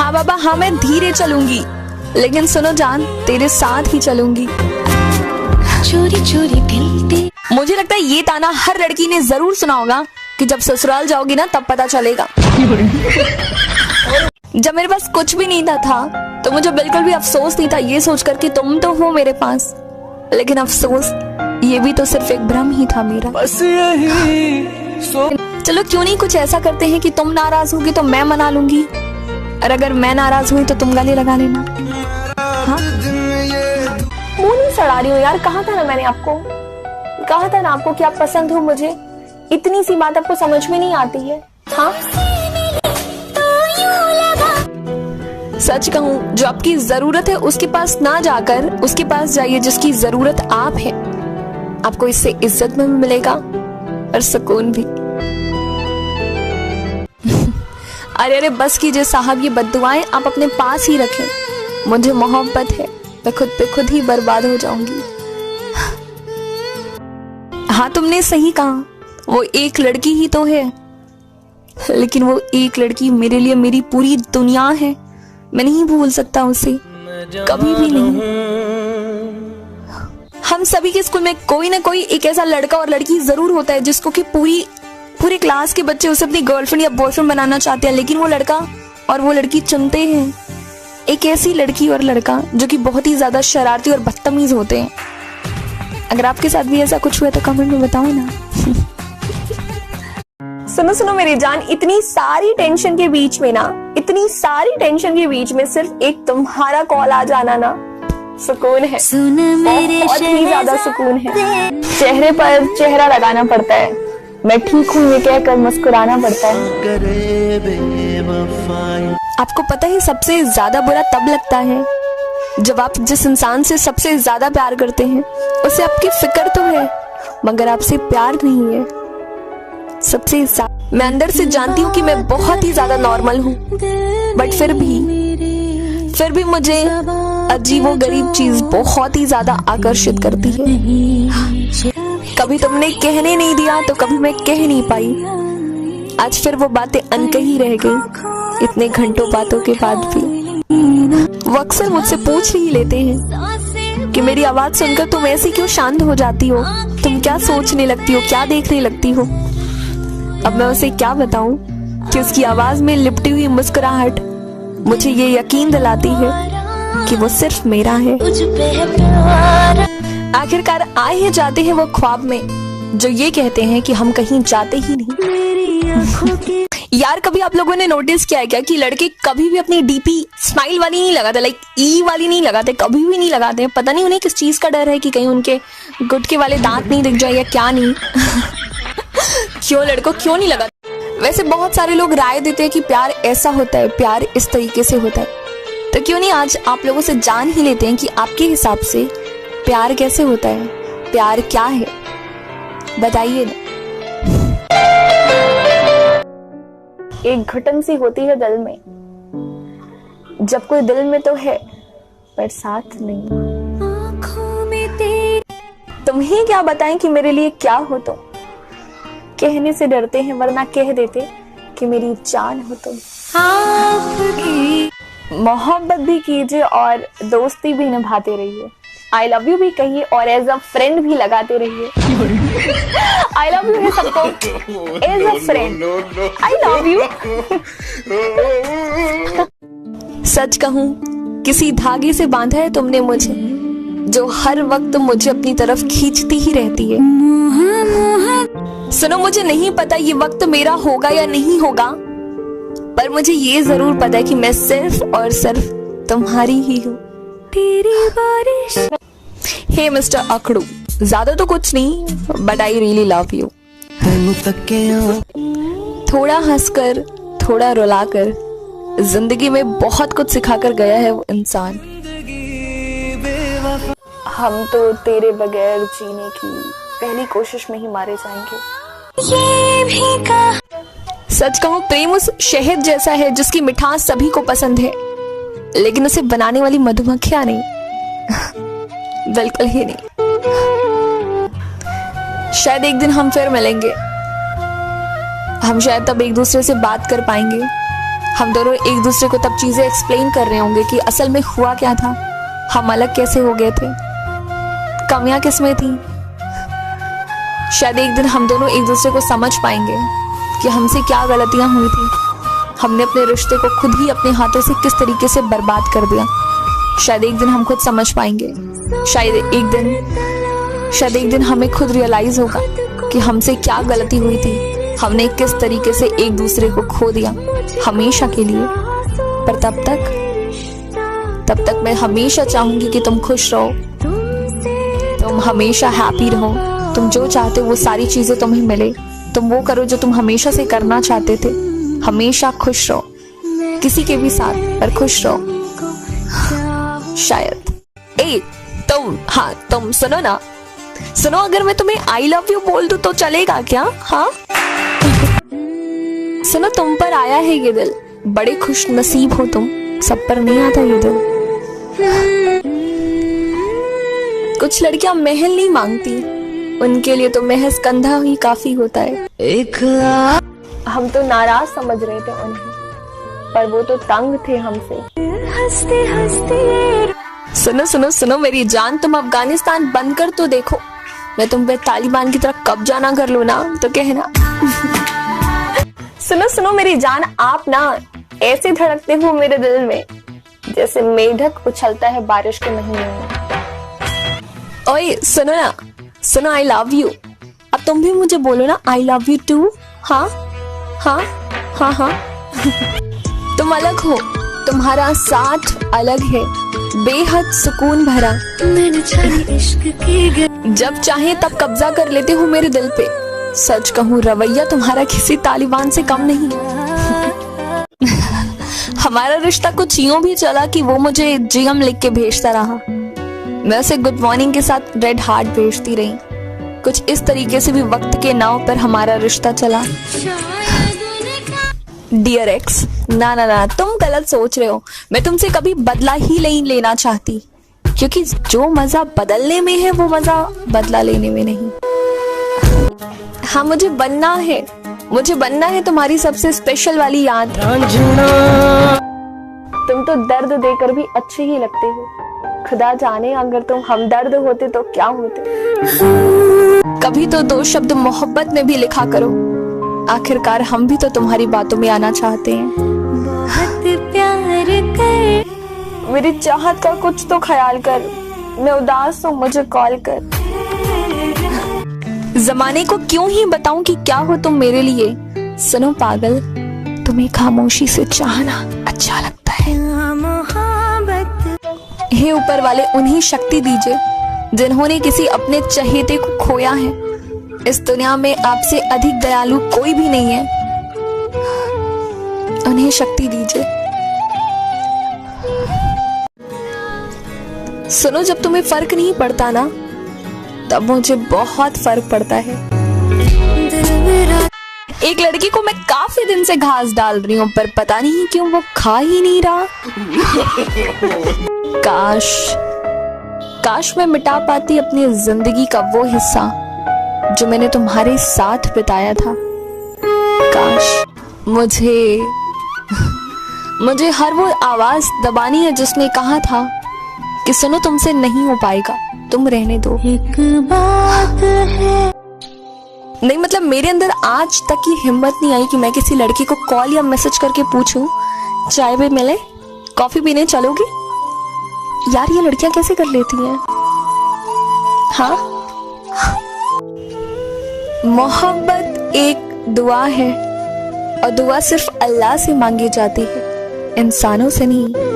हाँ बाबा हाँ, मैं धीरे चलूंगी, लेकिन सुनो जान, तेरे साथ ही चलूंगी। चोरी चोरी दिल दे। मुझे लगता है ये ताना हर लड़की ने जरूर सुना होगा कि जब ससुराल जाओगी ना तब पता चलेगा। जब मेरे पास कुछ भी नहीं था तो मुझे बिल्कुल भी अफसोस नहीं था ये सोचकर कि तुम तो हो मेरे पास, लेकिन अफसोस ये भी तो सिर्फ एक भ्रम ही था मेरा। बस चलो क्यों नहीं कुछ ऐसा करते हैं कि तुम नाराज होगी तो मैं मना लूंगी, और अगर मैं नाराज हुई तो तुम गले लगा लेना। हाँ मुंह नहीं सड़ा रही हो यार, कहा था ना मैंने आपको, कहा था ना आपको कि आप पसंद हो मुझे। इतनी सी बात आपको समझ में नहीं आती है। हाँ सच कहूँ, जो आपकी जरूरत है उसके पास ना जाकर उसके पास जाइए जिसकी जरूरत आप है। आपको इससे इज्जत में भी मिलेगा और सुकून भी। अरे अरे बस कीजिए साहब, ये बद्दुआएं आप अपने पास ही रखें। मुझे मोहब्बत है, मैं खुद पे खुद ही बर्बाद हो जाऊंगी। हाँ तुमने सही कहा, वो एक लड़की ही तो है, लेकिन वो एक लड़की मेरे लिए मेरी पूरी दुनिया है। मैं नहीं भूल सकता उसे, कभी भी नहीं। हम सभी के स्कूल में कोई ना कोई एक ऐसा लड़का और लड़की जरूर होता है जिसको कि पूरे क्लास के बच्चे उसे अपनी गर्लफ्रेंड या बॉयफ्रेंड बनाना चाहते हैं, लेकिन वो लड़का और वो लड़की चुनते हैं एक ऐसी लड़की और लड़का जो कि बहुत ही ज्यादा शरारती और बदतमीज होते हैं। अगर आपके साथ भी ऐसा कुछ हुआ तो कमेंट में बताओ ना। सुनो मेरी जान, इतनी सारी टेंशन के बीच में ना, इतनी सारी टेंशन के बीच में सिर्फ एक तुम्हारा कॉल आ जाना ना सुकून है, बहुत ही ज्यादा सुकून है। चेहरे पर चेहरा लगाना पड़ता है, मैं ठीक हूँ ये कहकर मुस्कुराना पड़ता है। आपको पता है सबसे ज्यादा बुरा तब लगता है जब आप जिस इंसान से सबसे ज्यादा प्यार करते हैं उसे आपकी फिक्र तो है मगर आपसे प्यार नहीं है। सबसे मैं अंदर से जानती हूँ कि मैं बहुत ही ज्यादा नॉर्मल हूँ, बट फिर भी मुझे अजीबोगरीब चीज बहुत ही ज्यादा आकर्षित करती है। कभी तुमने कहने नहीं दिया तो कभी मैं कह नहीं पाई। आज फिर वो बातें अनकही रह गई इतने घंटों बातों के बाद भी। वो अक्सर मुझसे पूछ ही लेते हैं कि मेरी आवाज सुनकर तुम ऐसी क्यों शांत हो जाती हो, तुम क्या सोचने लगती हो, क्या देखने लगती हो। अब मैं उसे क्या बताऊं कि उसकी आवाज में लिपटी हुई मुस्कुराहट मुझे ये यकीन दिलाती है कि वो सिर्फ मेरा है। आखिरकार आ ही जाते हैं वो ख्वाब में जो ये कहते हैं कि हम कहीं जाते ही नहीं। यार कभी आप लोगों ने नोटिस किया है क्या कि लड़के कभी भी अपनी डीपी स्माइल वाली नहीं लगाते, लाइक ई वाली नहीं लगाते, कभी भी नहीं लगाते। पता नहीं उन्हें किस चीज का डर है कि कहीं उनके गुटके वाले दांत नहीं दिख जाए या क्या नहीं। क्यों लड़कों क्यों नहीं लगाते? वैसे बहुत सारे लोग राय देते हैं कि प्यार ऐसा होता है, प्यार इस तरीके से होता है, तो क्यों नहीं आज आप लोगों से जान ही लेते हैं कि आपके हिसाब से प्यार कैसे होता है, प्यार क्या है, बताइए ना। एक घुटन सी होती है दिल में, जब कोई दिल में तो है पर साथ नहीं। तुम ही क्या बताएं कि मेरे लिए क्या हो तुम, कहने से डरते हैं वरना कह देते कि मेरी जान हो तुम। मोहब्बत भी कीजिए और दोस्ती भी निभाते रहिए, आई लव यू भी कहिए और एज अ फ्रेंड भी लगाते रहिए। आई लव यू है सबको, as a friend I love you. सच कहूं किसी धागे से बांधा है तुमने मुझे, जो हर वक्त मुझे अपनी तरफ खींचती ही रहती है। सुनो मुझे नहीं पता ये वक्त मेरा होगा या नहीं होगा, पर मुझे ये जरूर पता है कि मैं सिर्फ और सिर्फ तुम्हारी ही हूँ। तेरी बारिश। हे मिस्टर अखड़ू, ज्यादा तो कुछ नहीं, but I really love you. थोड़ा हंसकर थोड़ा रुलाकर जिंदगी में बहुत कुछ सिखाकर गया है वो इंसान। हम तो तेरे बगैर जीने की पहली कोशिश में ही मारे जाएंगे। ये भी कहा। सच कहूं प्रेम उस शहद जैसा है जिसकी मिठास सभी को पसंद है, लेकिन उसे बनाने वाली मधुमक्खियां नहीं। बिल्कुल ही नहीं। शायद एक दिन हम फिर मिलेंगे, हम शायद तब एक दूसरे से बात कर पाएंगे हम दोनों एक दूसरे को तब चीजें एक्सप्लेन कर रहे होंगे कि असल में हुआ क्या था, हम अलग कैसे हो गए थे, कमियां किसमें थी। शायद एक दिन हम दोनों एक दूसरे को समझ पाएंगे कि हमसे क्या गलतियां हुई थी, हमने अपने रिश्ते को खुद ही अपने हाथों से किस तरीके से बर्बाद कर दिया। शायद एक दिन हम खुद समझ पाएंगे, शायद एक दिन हमें खुद रियलाइज होगा कि हमसे क्या गलती हुई थी, हमने किस तरीके से एक दूसरे को खो दिया हमेशा के लिए। पर तब तक मैं हमेशा चाहूंगी कि तुम खुश रहो, तुम हमेशा हैप्पी रहो, तुम जो चाहते हो वो सारी चीजें तुम्हें मिले, तुम वो करो जो तुम हमेशा से करना चाहते थे। हमेशा खुश रहो, किसी के भी साथ, पर खुश रहो। शायद तुम सुनो ना, सुनो, अगर मैं तुम्हें आई लव यू बोल दूं तो चलेगा क्या? हाँ सुनो, तुम पर आया है ये दिल, बड़े खुश नसीब हो तुम, सब पर नहीं आता ये दिल। कुछ लड़कियां महल नहीं मांगती, उनके लिए तो महज कंधा ही काफी होता है। हम तो नाराज समझ रहे थे उन्हें, पर वो तो तंग थे हमसे। हंसते हंसते सुनो सुनो सुनो मेरी जान, तुम अफगानिस्तान बंद कर तो देखो, मैं तुम पे तालिबान की तरफ कब्जा ना कर लूं ना तो कहना। सुनो सुनो मेरी जान, आप ना ऐसे धड़कते हो मेरे दिल में जैसे मेढक उछलता है बारिश के महीने में। ओए सुनो ना, सुनो, आई लव यू। अब तुम भी मुझे बोलो ना, आई लव यू टू। हाँ हाँ हाँ हाँ। तुम अलग हो, तुम्हारा साथ अलग है, बेहद सुकून भरा। जब चाहे तब कब्जा कर लेते हो मेरे दिल पे। सच कहूँ, रवैया तुम्हारा किसी तालिबान से कम नहीं। हमारा रिश्ता कुछ यूं भी चला कि वो मुझे जीएम लिख के भेजता रहा, मैं उसे गुड मॉर्निंग के साथ रेड हार्ट भेजती रही। कुछ इस तरीके से भी वक्त के नाव पर हमारा रिश्ता चला। डियर एक्स, ना ना ना, तुम गलत सोच रहे हो। मैं तुमसे कभी बदला ही नहीं लेना चाहती, क्योंकि जो मजा बदलने में है वो मजा बदला लेने में नहीं। हाँ, मुझे बनना है तुम्हारी सबसे स्पेशल वाली याद। तुम तो दर्द देकर भी अच्छे ही लगते हो। खुदा जाने अगर तुम हमदर्द होते तो क्या होते। कभी तो दो शब्द मोहब्बत में भी लिखा करो, आखिरकार हम भी तो तुम्हारी बातों में आना चाहते हैं। बहुत प्यार कर, मेरी चाहत का कुछ तो ख्याल कर, मैं उदास हूँ, मुझे कॉल कर। जमाने को क्यों ही बताऊं कि क्या हो तुम मेरे लिए। सुनो पागल, तुम्हें खामोशी से चाहना अच्छा लगता है। हे ऊपर वाले, उन्हें शक्ति दीजिए जिन्होंने किसी अपने चहेते को खोया है। इस दुनिया में आपसे अधिक दयालु कोई भी नहीं है, उन्हें शक्ति दीजिए। सुनो, जब तुम्हें फर्क नहीं पड़ता ना, तब मुझे बहुत फर्क पड़ता है। एक लड़की को मैं काफी दिन से घास डाल रही हूँ, पर पता नहीं क्यों वो खा ही नहीं रहा। काश मैं मिटा पाती अपनी जिंदगी का वो हिस्सा जो मैंने तुम्हारे साथ बिताया था। काश मुझे हर वो आवाज दबानी है जिसने कहा था कि सुनो, तुमसे नहीं हो पाएगा, तुम रहने दो। एक बात है, नहीं मतलब मेरे अंदर आज तक की हिम्मत नहीं आई कि मैं किसी लड़की को कॉल या मैसेज करके पूछूं, चाय पे मिले, कॉफी पीने चलोगी। यार, ये लड़कियां कैसे कर लेती हैं? हाँ, मोहब्बत एक दुआ है, और दुआ सिर्फ अल्लाह से मांगी जाती है, इंसानों से नहीं।